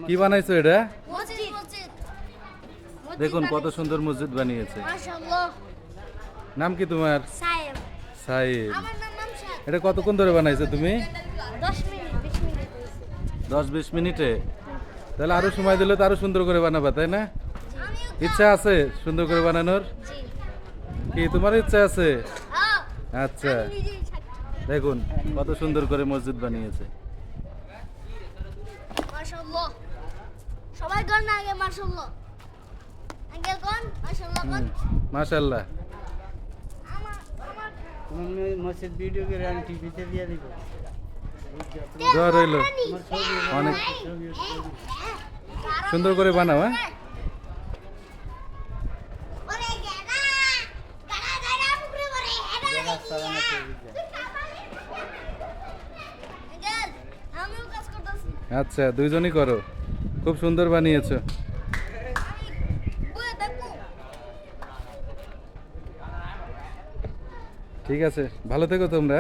কি বানাইছো এটা? মসজিদ মসজিদ দেখুন কত সুন্দর মসজিদ বানিয়েছে। মাশাআল্লাহ। নাম কি তোমার? সাহেব। সাইদ। আমার নাম আমশাদ। এটা কতক্ষণ ধরে বানাইছো তুমি? 10 মিনিট 20 মিনিট হয়েছে। 10-20 মিনিটে? তাহলে আরো সময় দিলে তো আরো সুন্দর করে বানাবা, তাই না? ইচ্ছা আছে সুন্দর করে বানানোর? জি। কি তোমার ইচ্ছা আছে? হ্যাঁ। আচ্ছা, আমি নিজেই ছাড়ছি। দেখুন কত সুন্দর করে মসজিদ বানিয়েছে। মাশাআল্লাহ। সবাই গান না আগে মাশাআল্লাহ। আঙ্কেল কোন? মাশাআল্লাহ কোন? মাশাআল্লাহ। আমার আমার তুমি মসজিদ ভিডিও করে আমি টিভিতে দিয়ে দিব। দোয়া রইল, অনেক সুন্দর করে বানাও। হ্যাঁ, ওরে গেনা গানা গানা পুকুরে পড়ে রাস্তা বানাতে দিতে। আঙ্কেল আমিও কাজ করতেছি। আচ্ছা দুইজনই করো, খুব সুন্দর বানিয়েছো। বয়ে দেখো। ঠিক আছে, ভালো থেকো তোমরা।